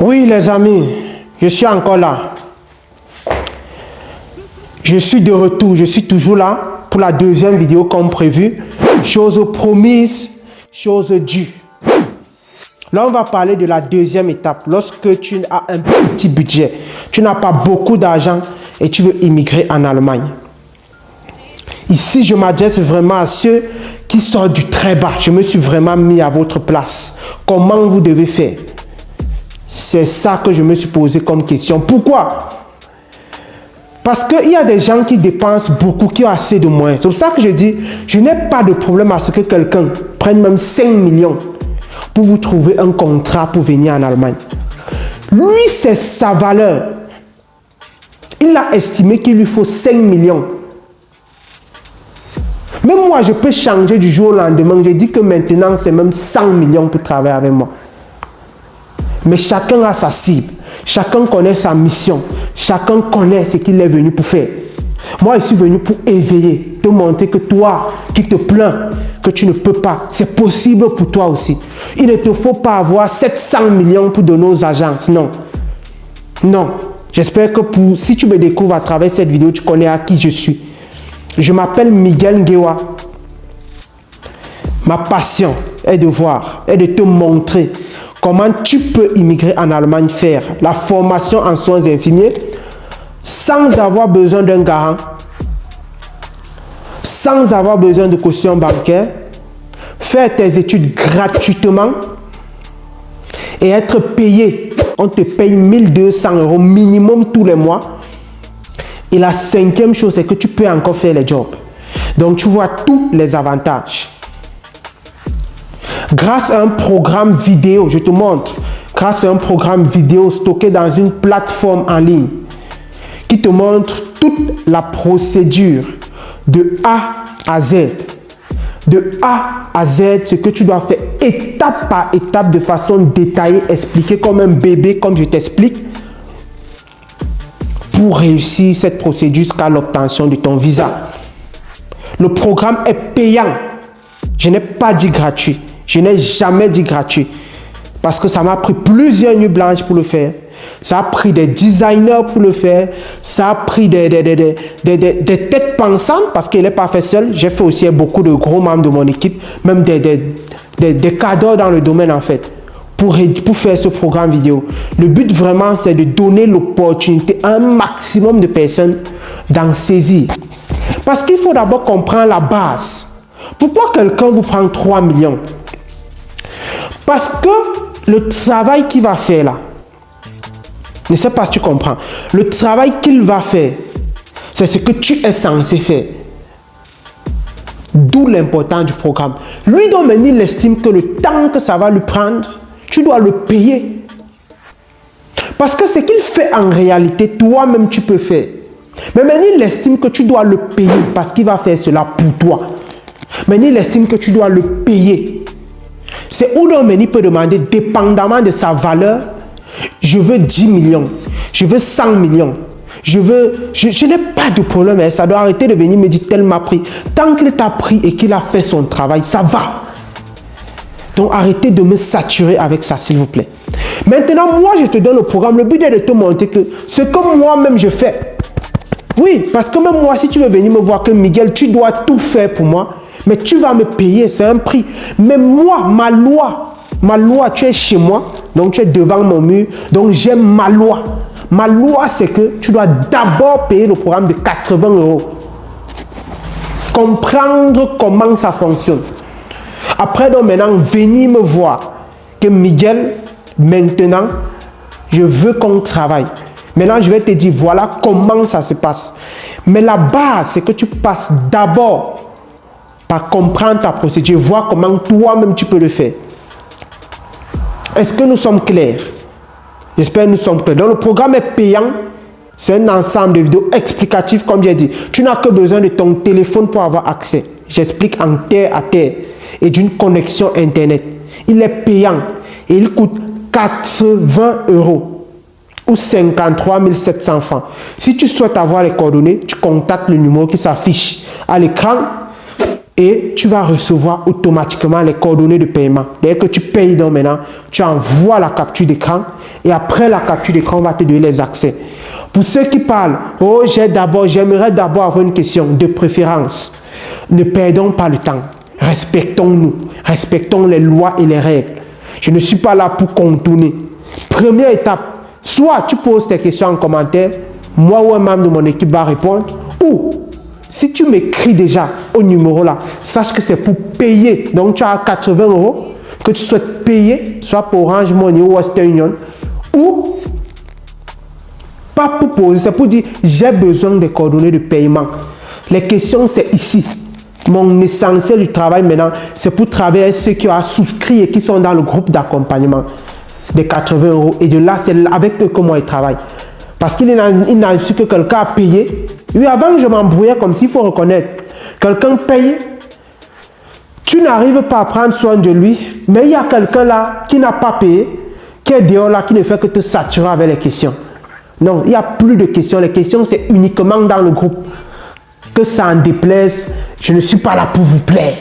Oui les amis, je suis encore là. Je suis de retour, je suis toujours là pour la deuxième vidéo comme prévu. Chose promise, chose due. Là, on va parler de la deuxième étape. Lorsque tu as un petit budget, tu n'as pas beaucoup d'argent et tu veux immigrer en Allemagne. Ici, je m'adresse vraiment à ceux qui sortent du très bas. Je me suis vraiment mis à votre place. Comment vous devez faire? C'est ça que je me suis posé comme question. Pourquoi? Parce qu'il y a des gens qui dépensent beaucoup, qui ont assez de moyens. C'est pour ça que je dis, je n'ai pas de problème à ce que quelqu'un prenne même 5 millions pour vous trouver un contrat pour venir en Allemagne. Lui, c'est sa valeur. Il a estimé qu'il lui faut 5 millions. Même moi, je peux changer du jour au lendemain. Je dis que maintenant, c'est même 100 millions pour travailler avec moi. Mais chacun a sa cible. Chacun connaît sa mission. Chacun connaît ce qu'il est venu pour faire. Moi, je suis venu pour éveiller, te montrer que toi qui te plains, que tu ne peux pas, c'est possible pour toi aussi. Il ne te faut pas avoir 700 millions pour donner aux agences. Non. Non. J'espère que si tu me découvres à travers cette vidéo, tu connais à qui je suis. Je m'appelle Miguel Ngewa. Ma passion est de voir, est de te montrer comment tu peux immigrer en Allemagne, faire la formation en soins infirmiers sans avoir besoin d'un garant, sans avoir besoin de caution bancaire, faire tes études gratuitement et être payé. On te paye 1200 € minimum tous les mois. Et la cinquième chose, c'est que tu peux encore faire les jobs. Donc, tu vois tous les avantages. Grâce à un programme vidéo, je te montre, grâce à un programme vidéo stocké dans une plateforme en ligne qui te montre toute la procédure de A à Z. De A à Z, ce que tu dois faire étape par étape de façon détaillée, expliquée comme un bébé, comme je t'explique, pour réussir cette procédure jusqu'à l'obtention de ton visa. Le programme est payant. Je n'ai pas dit gratuit. Je n'ai jamais dit gratuit. Parce que ça m'a pris plusieurs nuits blanches pour le faire. Ça a pris des designers pour le faire. Ça a pris des têtes pensantes parce qu'il n'est pas fait seul. J'ai fait aussi beaucoup de gros membres de mon équipe. Même des cadres dans le domaine en fait. Pour faire ce programme vidéo. Le but vraiment c'est de donner l'opportunité à un maximum de personnes d'en saisir. Parce qu'il faut d'abord comprendre la base. Pourquoi quelqu'un vous prend 3 millions? Parce que le travail qu'il va faire là, je ne sais pas si tu comprends, le travail qu'il va faire, c'est ce que tu es censé faire. D'où l'importance du programme. Lui, donc, il estime que le temps que ça va lui prendre, tu dois le payer. Parce que ce qu'il fait en réalité, toi-même, tu peux faire. Mais maintenant, il estime que tu dois le payer parce qu'il va faire cela pour toi. Maintenant, il estime que tu dois le payer. C'est où donc il peut demander, dépendamment de sa valeur, je veux 10 millions, je veux 100 millions, je n'ai pas de problème, ça doit arrêter de venir me dire tel m'a pris. Tant qu'il t'a pris et qu'il a fait son travail, ça va. Donc arrêtez de me saturer avec ça, s'il vous plaît. Maintenant, moi, je te donne le programme. Le but est de te montrer que ce que moi-même je fais. Oui, parce que même moi, si tu veux venir me voir que Miguel, tu dois tout faire pour moi, mais tu vas me payer, c'est un prix. Mais moi, ma loi, tu es chez moi, donc tu es devant mon mur, donc j'aime ma loi. Ma loi, c'est que tu dois d'abord payer le programme de 80 €. Comprendre comment ça fonctionne. Après, donc maintenant, venir me voir que Miguel, maintenant, je veux qu'on travaille. Maintenant, je vais te dire, voilà comment ça se passe. Mais la base, c'est que tu passes d'abord par comprendre ta procédure, voir comment toi-même tu peux le faire. Est-ce que nous sommes clairs? J'espère que nous sommes clairs. Donc, le programme est payant. C'est un ensemble de vidéos explicatives, comme j'ai dit. Tu n'as que besoin de ton téléphone pour avoir accès. J'explique en terre à terre et d'une connexion Internet. Il est payant et il coûte 80 € ou 53 700 francs. Si tu souhaites avoir les coordonnées, tu contactes le numéro qui s'affiche à l'écran et tu vas recevoir automatiquement les coordonnées de paiement. Dès que tu payes donc maintenant, tu envoies la capture d'écran et après la capture d'écran, on va te donner les accès. Pour ceux qui parlent, oh, j'aimerais d'abord avoir une question de préférence. Ne perdons pas le temps. Respectons-nous. Respectons les lois et les règles. Je ne suis pas là pour contourner. Première étape, soit tu poses tes questions en commentaire, moi ou un membre de mon équipe va répondre, ou si tu m'écris déjà au numéro là, sache que c'est pour payer. Donc tu as 80 € que tu souhaites payer, soit pour Orange Money ou Western Union, ou pas pour poser, c'est pour dire j'ai besoin des coordonnées de paiement. Les questions c'est ici. Mon essentiel du travail maintenant, c'est pour travailler ceux qui ont souscrit et qui sont dans le groupe d'accompagnement des 80 €. Et de là, c'est avec eux que moi je travaille. Parce qu'il n'a su que quelqu'un a payé. Oui, avant je m'embrouillais comme s'il faut reconnaître. Quelqu'un paye, tu n'arrives pas à prendre soin de lui, mais il y a quelqu'un là qui n'a pas payé, qui est dehors là, qui ne fait que te saturer avec les questions. Non, il n'y a plus de questions. Les questions, c'est uniquement dans le groupe. Que ça en déplaise, je ne suis pas là pour vous plaire.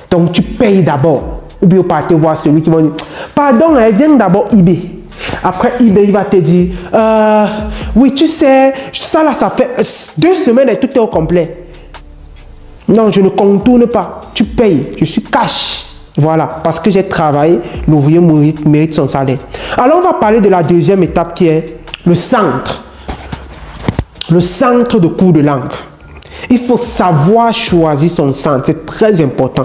Donc tu payes d'abord. Ou bien partez voir celui qui va dire, pardon, viens d'abord eBay. Après eBay, il va te dire, oui, tu sais, ça là, ça fait 2 semaines et tout est au complet. Non, je ne contourne pas. Tu payes, je suis cash. Voilà, parce que j'ai travaillé, l'ouvrier mérite son salaire. Alors on va parler de la deuxième étape qui est le centre. Le centre de cours de langue. Il faut savoir choisir son centre, c'est très important.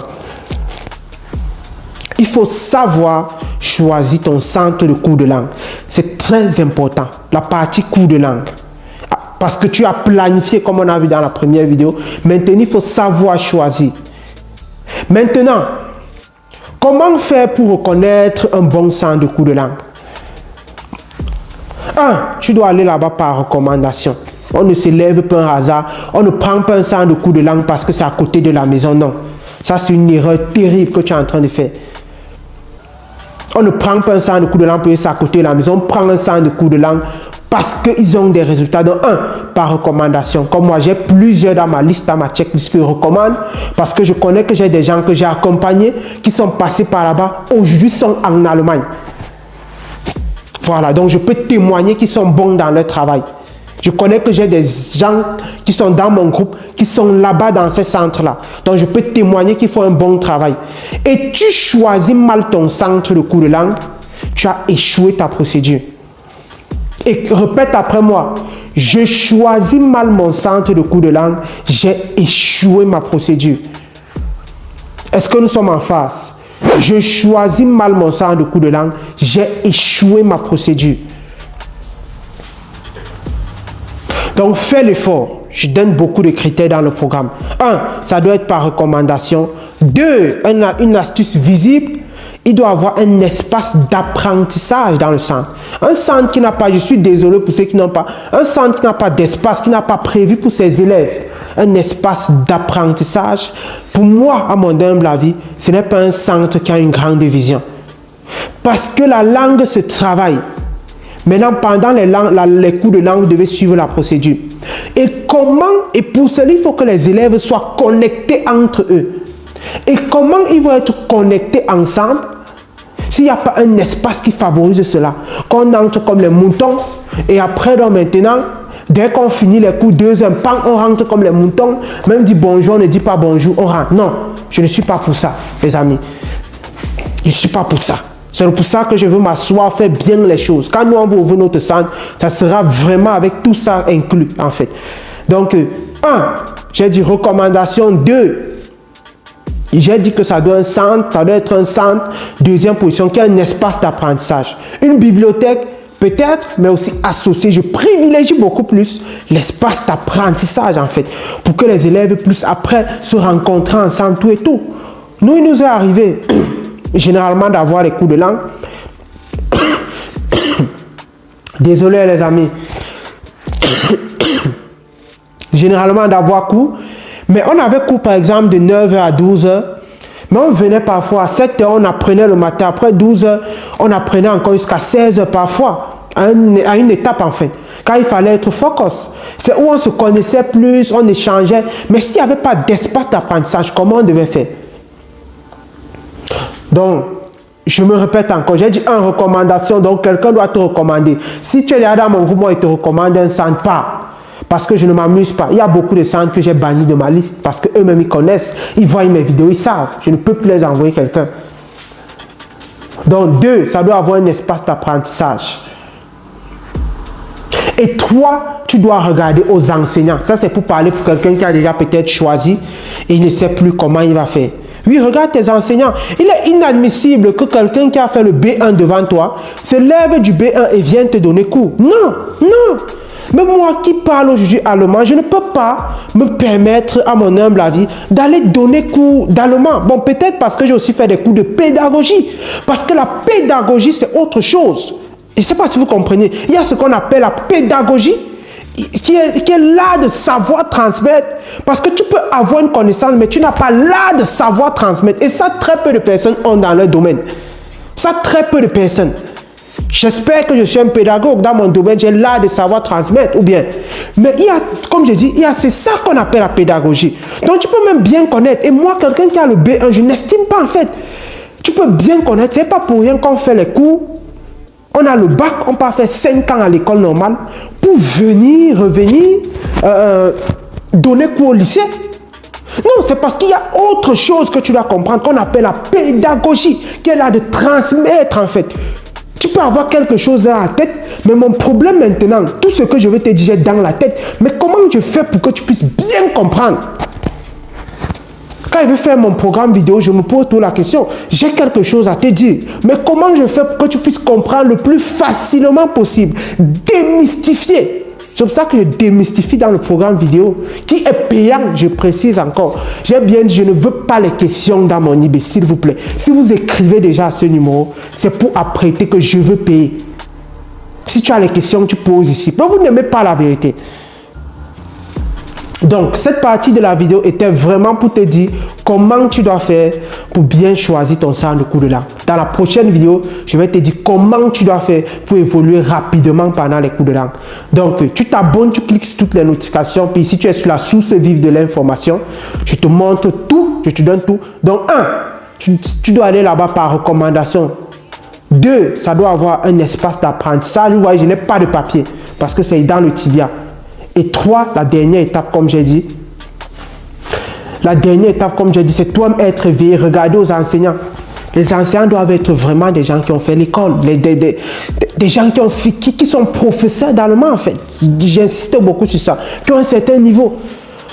Il faut savoir choisir ton centre de cours de langue. C'est très important, la partie cours de langue. Parce que tu as planifié, comme on a vu dans la première vidéo. Maintenant, il faut savoir choisir. Maintenant, comment faire pour reconnaître un bon centre de cours de langue? 1. Tu dois aller là-bas par recommandation. On ne se lève pas un hasard. On ne prend pas un centre de cours de langue parce que c'est à côté de la maison. Non. Ça, c'est une erreur terrible que tu es en train de faire. On ne prend pas un centre de cours de langue parce que c'est à côté de la maison. On prend un centre de cours de langue parce qu'ils ont des résultats. Donc, 1, par recommandation. Comme moi, j'ai plusieurs dans ma liste, dans ma checklist que je recommande parce que je connais que j'ai des gens que j'ai accompagnés qui sont passés par là-bas. Aujourd'hui, sont en Allemagne. Voilà. Donc, je peux témoigner qu'ils sont bons dans leur travail. Je connais que j'ai des gens qui sont dans mon groupe, qui sont là-bas dans ces centres-là. Donc, je peux témoigner qu'ils font un bon travail. Et tu choisis mal ton centre de cours de langue, tu as échoué ta procédure. Et répète après moi, je choisis mal mon centre de cours de langue, j'ai échoué ma procédure. Est-ce que nous sommes en face? Je choisis mal mon centre de cours de langue, j'ai échoué ma procédure. Donc, fais l'effort. Je donne beaucoup de critères dans le programme. 1, ça doit être par recommandation. 2, une astuce visible. Il doit avoir un espace d'apprentissage dans le centre. Un centre qui n'a pas, je suis désolé pour ceux qui n'ont pas, un centre qui n'a pas d'espace, qui n'a pas prévu pour ses élèves, un espace d'apprentissage. Pour moi, à mon humble avis, ce n'est pas un centre qui a une grande vision. Parce que la langue se travaille. Maintenant, pendant les cours de langue, vous devez suivre la procédure. Et pour cela, il faut que les élèves soient connectés entre eux. Et comment ils vont être connectés ensemble s'il n'y a pas un espace qui favorise cela? Qu'on entre comme les moutons et après, donc maintenant, dès qu'on finit les cours, 2 heures, on rentre comme les moutons, même dit bonjour, on ne dit pas bonjour, on rentre. Non, je ne suis pas pour ça, les amis. Je ne suis pas pour ça. C'est pour ça que je veux m'asseoir, faire bien les choses. Quand nous, on va ouvrir notre centre, ça sera vraiment avec tout ça inclus, en fait. Donc, 1, j'ai dit recommandation. 2, j'ai dit que ça doit être un centre. Deuxième position, qui est un espace d'apprentissage. Une bibliothèque, peut-être, mais aussi associée. Je privilégie beaucoup plus l'espace d'apprentissage, en fait, pour que les élèves puissent après se rencontrer ensemble, tout et tout. Nous, il nous est arrivé généralement d'avoir les cours de langue. Désolé les amis. Généralement d'avoir cours. Mais on avait cours par exemple de 9h à 12h. Mais on venait parfois à 7h, on apprenait le matin. Après 12h, on apprenait encore jusqu'à 16h parfois. À une étape en fait. quand il fallait être focus. C'est où on se connaissait plus, on échangeait. Mais s'il n'y avait pas d'espace d'apprentissage, comment on devait faire? Donc, je me répète encore, j'ai dit une recommandation, donc quelqu'un doit te recommander. Si tu es là dans mon groupe, moi, il te recommande un centre, pas. Parce que je ne m'amuse pas. Il y a beaucoup de centres que j'ai bannis de ma liste parce qu'eux-mêmes ils connaissent, ils voient mes vidéos, ils savent. Je ne peux plus les envoyer quelqu'un. Donc 2, ça doit avoir un espace d'apprentissage. Et 3, tu dois regarder aux enseignants. Ça c'est pour parler pour quelqu'un qui a déjà peut-être choisi et il ne sait plus comment il va faire. Oui, regarde tes enseignants. Il est inadmissible que quelqu'un qui a fait le B1 devant toi se lève du B1 et vienne te donner cours. Non, non. Même moi qui parle aujourd'hui allemand, je ne peux pas me permettre, à mon humble avis, d'aller donner cours d'allemand. Bon, peut-être parce que j'ai aussi fait des cours de pédagogie. Parce que la pédagogie, c'est autre chose. Je ne sais pas si vous comprenez. Il y a ce qu'on appelle la pédagogie, qui est l'art de savoir transmettre. Parce que tu peux avoir une connaissance, mais tu n'as pas l'art de savoir transmettre. Et ça, très peu de personnes ont dans leur domaine. Ça, très peu de personnes. J'espère que je suis un pédagogue dans mon domaine, j'ai l'art de savoir transmettre ou bien. Mais il y a, comme je dis, c'est ça qu'on appelle la pédagogie. Donc tu peux même bien connaître. Et moi, quelqu'un qui a le B1, je n'estime pas en fait. Tu peux bien connaître, c'est pas pour rien qu'on fait les cours. On a le bac, on peut faire 5 ans à l'école normale pour revenir, donner cours au lycée. Non, c'est parce qu'il y a autre chose que tu dois comprendre qu'on appelle la pédagogie, qui est là de transmettre en fait. Tu peux avoir quelque chose dans la tête, mais mon problème maintenant, tout ce que je vais te dire j'ai dans la tête, mais comment je fais pour que tu puisses bien comprendre? Quand je vais faire mon programme vidéo, je me pose toujours la question, j'ai quelque chose à te dire, mais comment je fais pour que tu puisses comprendre le plus facilement possible, démystifier? C'est pour ça que je démystifie dans le programme vidéo, qui est payant, je précise encore. J'ai bien dit, je ne veux pas les questions dans mon eBay, s'il vous plaît. Si vous écrivez déjà à ce numéro, c'est pour apprêter que je veux payer. Si tu as les questions, tu poses ici. Mais vous n'aimez pas la vérité. Donc, cette partie de la vidéo était vraiment pour te dire comment tu dois faire pour bien choisir ton centre de cours de langue. Dans la prochaine vidéo, je vais te dire comment tu dois faire pour évoluer rapidement pendant les cours de langue. Donc, tu t'abonnes, tu cliques sur toutes les notifications, puis si tu es sur la source vive de l'information, je te montre tout, je te donne tout. Donc, 1, tu dois aller là-bas par recommandation. 2, ça doit avoir un espace d'apprentissage. Vous voyez, je n'ai pas de papier parce que c'est dans le tibia. Et 3, la dernière étape, comme j'ai dit. La dernière étape, comme j'ai dit, c'est toi être éveillé, regarder aux enseignants. Les enseignants doivent être vraiment des gens qui ont fait l'école, des gens qui sont professeurs d'allemand, en fait. J'insiste beaucoup sur ça, qui ont un certain niveau.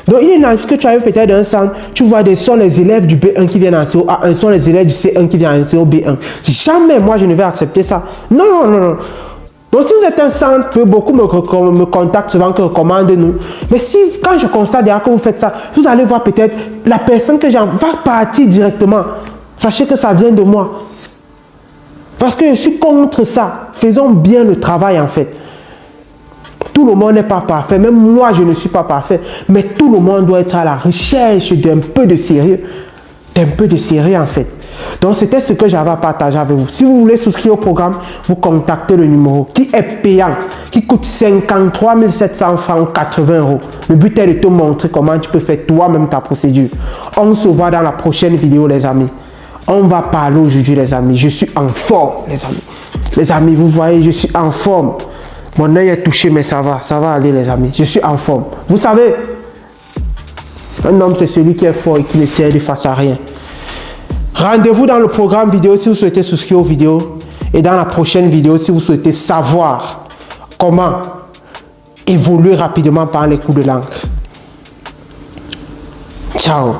Donc, il est arrivé que tu arrives peut-être dans un centre, tu vois des sont les élèves du B1 qui viennent en CO1, sont les élèves du C1 qui viennent en CO B1. Jamais, moi, je ne vais accepter ça. Non, non, non. Donc, si vous êtes un centre, beaucoup me contactent souvent, que recommandent-nous. Mais si, quand je constate déjà que vous faites ça, vous allez voir peut-être la personne que j'en va partir directement. Sachez que ça vient de moi. Parce que je suis contre ça. Faisons bien le travail en fait. Tout le monde n'est pas parfait. Même moi, je ne suis pas parfait. Mais tout le monde doit être à la recherche d'un peu de sérieux. D'un peu de sérieux en fait. Donc, c'était ce que j'avais à partager avec vous. Si vous voulez souscrire au programme, vous contactez le numéro qui est payant, qui coûte 53 700 francs, 80 €. Le but est de te montrer comment tu peux faire toi-même ta procédure. On se voit dans la prochaine vidéo, les amis. On va parler aujourd'hui, les amis. Je suis en forme, les amis. Les amis, vous voyez, je suis en forme. Mon œil est touché, mais ça va aller, les amis. Je suis en forme. Vous savez, un homme, c'est celui qui est fort et qui ne cède face à rien. Rendez-vous dans le programme vidéo si vous souhaitez souscrire aux vidéos. Et dans la prochaine vidéo si vous souhaitez savoir comment évoluer rapidement par les cours de langue. Ciao.